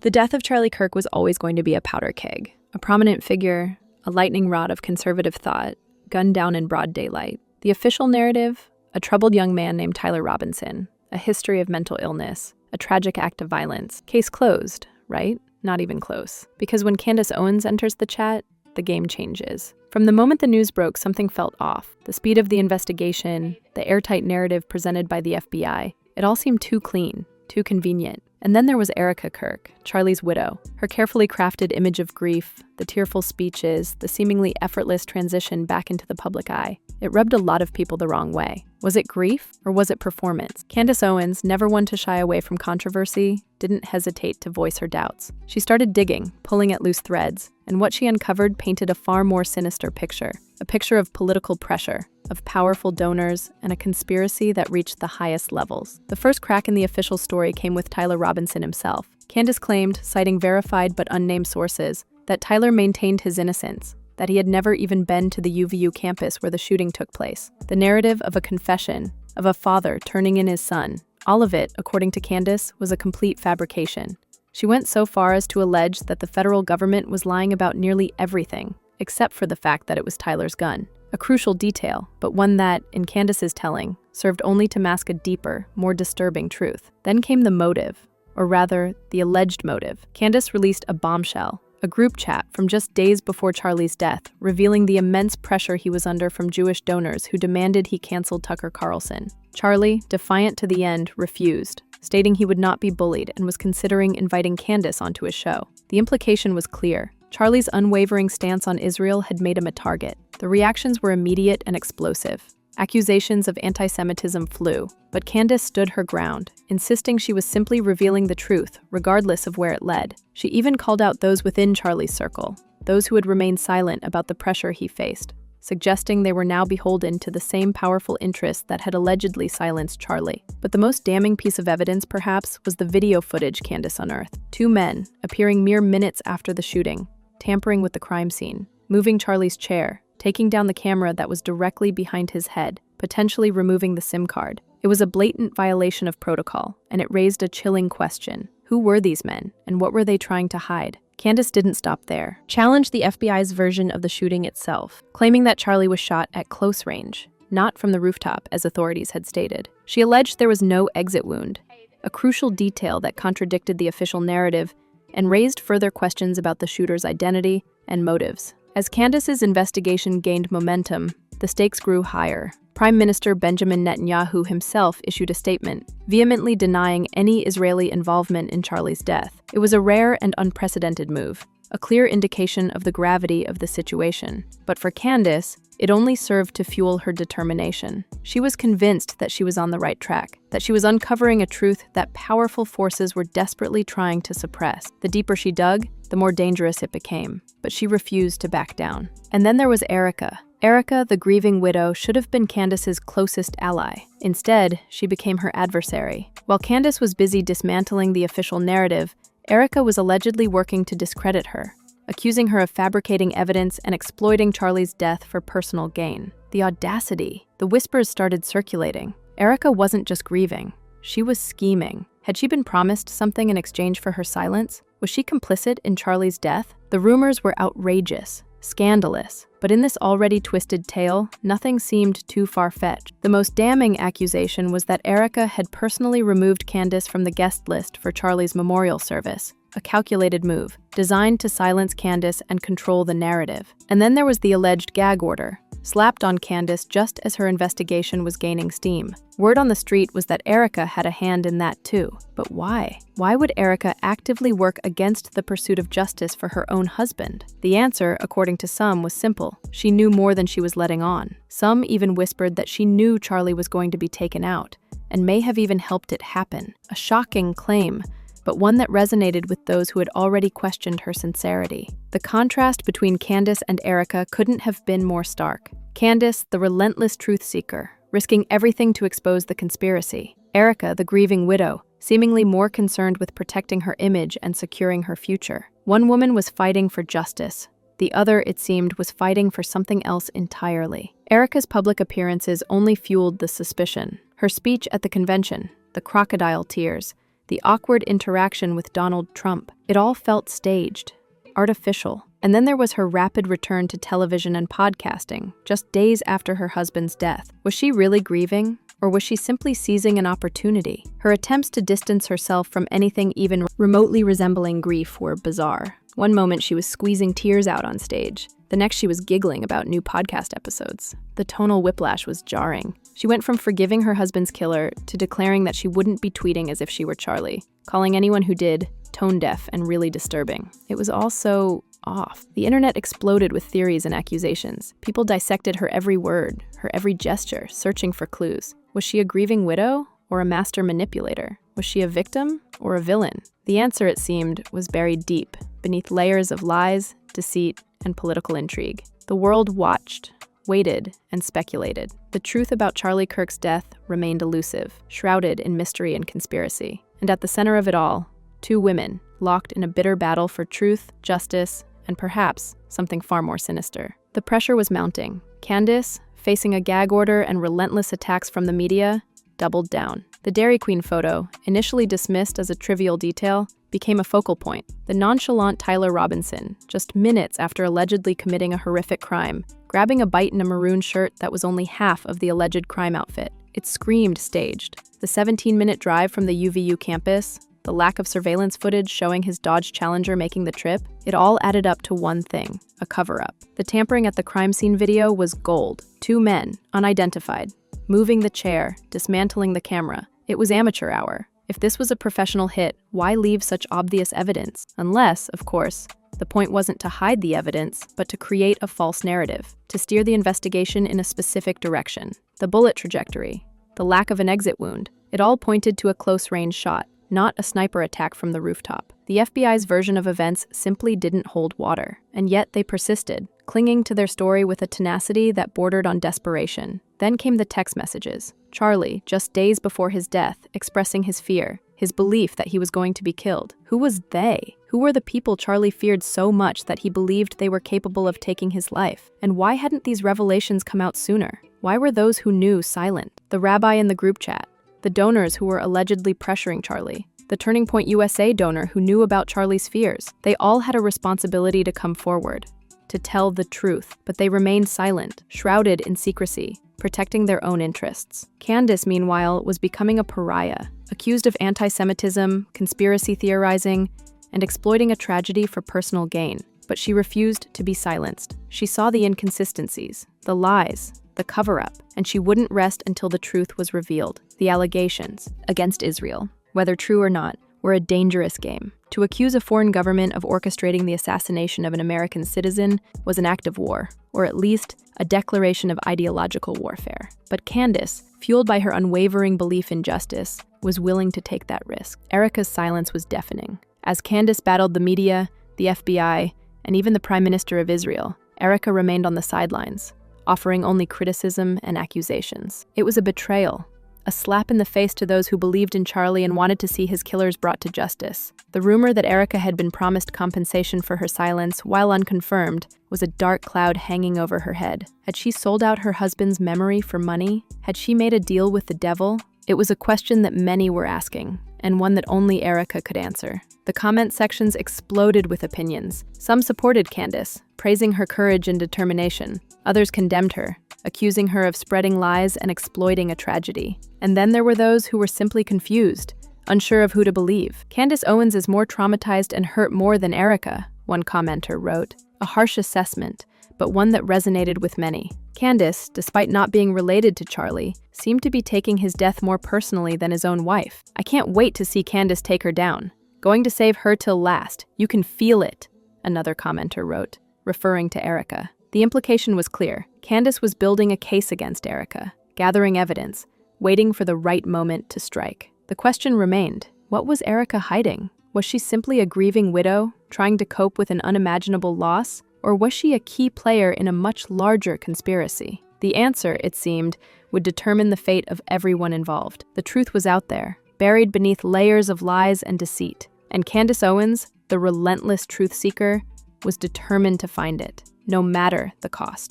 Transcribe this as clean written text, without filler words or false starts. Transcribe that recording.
The death of Charlie Kirk was always going to be a powder keg, a prominent figure, a lightning rod of conservative thought, gunned down in broad daylight. The official narrative, a troubled young man named Tyler Robinson, a history of mental illness, a tragic act of violence. Case closed, right? Not even close. Because when Candace Owens enters the chat, the game changes. From the moment the news broke, something felt off. The speed of the investigation, the airtight narrative presented by the FBI, it all seemed too clean, too convenient. And then there was Erika Kirk, Charlie's widow. Her carefully crafted image of grief, the tearful speeches, the seemingly effortless transition back into the public eye. It rubbed a lot of people the wrong way. Was it grief or was it performance? Candace Owens, never one to shy away from controversy, didn't hesitate to voice her doubts. She started digging, pulling at loose threads, and what she uncovered painted a far more sinister picture. A picture of political pressure, of powerful donors, and a conspiracy that reached the highest levels. The first crack in the official story came with Tyler Robinson himself. Candace claimed, citing verified but unnamed sources, that Tyler maintained his innocence, that he had never even been to the UVU campus where the shooting took place. The narrative of a confession, of a father turning in his son, all of it, according to Candace, was a complete fabrication. She went so far as to allege that the federal government was lying about nearly everything, except for the fact that it was Tyler's gun. A crucial detail, but one that, in Candace's telling, served only to mask a deeper, more disturbing truth. Then came the motive, or rather, the alleged motive. Candace released a bombshell, a group chat from just days before Charlie's death, revealing the immense pressure he was under from Jewish donors who demanded he cancel Tucker Carlson. Charlie, defiant to the end, refused, stating he would not be bullied and was considering inviting Candace onto his show. The implication was clear. Charlie's unwavering stance on Israel had made him a target. The reactions were immediate and explosive. Accusations of anti-Semitism flew, but Candace stood her ground, insisting she was simply revealing the truth, regardless of where it led. She even called out those within Charlie's circle, those who had remained silent about the pressure he faced, suggesting they were now beholden to the same powerful interests that had allegedly silenced Charlie. But the most damning piece of evidence, perhaps, was the video footage Candace unearthed. Two men, appearing mere minutes after the shooting, tampering with the crime scene, moving Charlie's chair, taking down the camera that was directly behind his head, potentially removing the SIM card. It was a blatant violation of protocol, and it raised a chilling question. Who were these men, and what were they trying to hide? Candace didn't stop there. Challenged the FBI's version of the shooting itself, claiming that Charlie was shot at close range, not from the rooftop, as authorities had stated. She alleged there was no exit wound, a crucial detail that contradicted the official narrative and raised further questions about the shooter's identity and motives. As Candace's investigation gained momentum, the stakes grew higher. Prime Minister Benjamin Netanyahu himself issued a statement, vehemently denying any Israeli involvement in Charlie's death. It was a rare and unprecedented move, a clear indication of the gravity of the situation. But for Candace, it only served to fuel her determination. She was convinced that she was on the right track, that she was uncovering a truth that powerful forces were desperately trying to suppress. The deeper she dug, the more dangerous it became. But she refused to back down. And then there was Erika. Erika, the grieving widow, should have been Candace's closest ally. Instead, she became her adversary. While Candace was busy dismantling the official narrative, Erika was allegedly working to discredit her, accusing her of fabricating evidence and exploiting Charlie's death for personal gain. The audacity! The whispers started circulating. Erika wasn't just grieving. She was scheming. Had she been promised something in exchange for her silence? Was she complicit in Charlie's death? The rumors were outrageous, scandalous, but in this already twisted tale, nothing seemed too far-fetched. The most damning accusation was that Erika had personally removed Candace from the guest list for Charlie's memorial service, a calculated move, designed to silence Candace and control the narrative. And then there was the alleged gag order, slapped on Candace just as her investigation was gaining steam. Word on the street was that Erika had a hand in that too. But why? Why would Erika actively work against the pursuit of justice for her own husband? The answer, according to some, was simple. She knew more than she was letting on. Some even whispered that she knew Charlie was going to be taken out, and may have even helped it happen. A shocking claim, but one that resonated with those who had already questioned her sincerity. The contrast between Candace and Erika couldn't have been more stark. Candace, the relentless truth seeker, risking everything to expose the conspiracy. Erika, the grieving widow, seemingly more concerned with protecting her image and securing her future. One woman was fighting for justice. The other, it seemed, was fighting for something else entirely. Erika's public appearances only fueled the suspicion. Her speech at the convention, the crocodile tears, the awkward interaction with Donald Trump. It all felt staged, artificial. And then there was her rapid return to television and podcasting, just days after her husband's death. Was she really grieving? Or was she simply seizing an opportunity? Her attempts to distance herself from anything even remotely resembling grief were bizarre. One moment she was squeezing tears out on stage. The next she was giggling about new podcast episodes. The tonal whiplash was jarring. She went from forgiving her husband's killer to declaring that she wouldn't be tweeting as if she were Charlie, calling anyone who did tone deaf and really disturbing. It was all so off. The internet exploded with theories and accusations. People dissected her every word, her every gesture, searching for clues. Was she a grieving widow or a master manipulator? Was she a victim or a villain? The answer, it seemed, was buried deep, beneath layers of lies, deceit, and political intrigue. The world watched, waited, and speculated. The truth about Charlie Kirk's death remained elusive, shrouded in mystery and conspiracy. And at the center of it all, two women, locked in a bitter battle for truth, justice, and perhaps something far more sinister. The pressure was mounting. Candace, facing a gag order and relentless attacks from the media, doubled down. The Dairy Queen photo, initially dismissed as a trivial detail, became a focal point. The nonchalant Tyler Robinson, just minutes after allegedly committing a horrific crime, grabbing a bite in a maroon shirt that was only half of the alleged crime outfit. It screamed staged. The 17-minute drive from the UVU campus, the lack of surveillance footage showing his Dodge Challenger making the trip, it all added up to one thing, a cover-up. The tampering at the crime scene video was gold. Two men, unidentified, moving the chair, dismantling the camera. It was amateur hour. If this was a professional hit, why leave such obvious evidence? Unless, of course, the point wasn't to hide the evidence, but to create a false narrative, to steer the investigation in a specific direction. The bullet trajectory, the lack of an exit wound, it all pointed to a close-range shot, not a sniper attack from the rooftop. The FBI's version of events simply didn't hold water, and yet they persisted, clinging to their story with a tenacity that bordered on desperation. Then came the text messages. Charlie, just days before his death, expressing his fear, his belief that he was going to be killed. Who was they? Who were the people Charlie feared so much that he believed they were capable of taking his life? And why hadn't these revelations come out sooner? Why were those who knew silent? The rabbi in the group chat, the donors who were allegedly pressuring Charlie, the Turning Point USA donor who knew about Charlie's fears. They all had a responsibility to come forward, to tell the truth, but they remained silent, shrouded in secrecy, protecting their own interests. Candace, meanwhile, was becoming a pariah, accused of anti-Semitism, conspiracy theorizing, and exploiting a tragedy for personal gain. But she refused to be silenced. She saw the inconsistencies, the lies, the cover-up, and she wouldn't rest until the truth was revealed. The allegations against Israel, whether true or not, were a dangerous game. To accuse a foreign government of orchestrating the assassination of an American citizen was an act of war, or at least a declaration of ideological warfare. But Candace, fueled by her unwavering belief in justice, was willing to take that risk. Erika's silence was deafening. As Candace battled the media, the FBI, and even the Prime Minister of Israel, Erika remained on the sidelines, offering only criticism and accusations. It was a betrayal, a slap in the face to those who believed in Charlie and wanted to see his killers brought to justice. The rumor that Erika had been promised compensation for her silence, while unconfirmed, was a dark cloud hanging over her head. Had she sold out her husband's memory for money? Had she made a deal with the devil? It was a question that many were asking, and one that only Erika could answer. The comment sections exploded with opinions. Some supported Candace, praising her courage and determination. Others condemned her, accusing her of spreading lies and exploiting a tragedy. And then there were those who were simply confused, unsure of who to believe. Candace Owens is more traumatized and hurt more than Erika, one commenter wrote. A harsh assessment, but one that resonated with many. Candace, despite not being related to Charlie, seemed to be taking his death more personally than his own wife. I can't wait to see Candace take her down. Going to save her till last. You can feel it, another commenter wrote, referring to Erika. The implication was clear. Candace was building a case against Erika, gathering evidence, waiting for the right moment to strike. The question remained, what was Erika hiding? Was she simply a grieving widow, trying to cope with an unimaginable loss? Or was she a key player in a much larger conspiracy? The answer, it seemed, would determine the fate of everyone involved. The truth was out there, buried beneath layers of lies and deceit. And Candace Owens, the relentless truth seeker, was determined to find it, no matter the cost.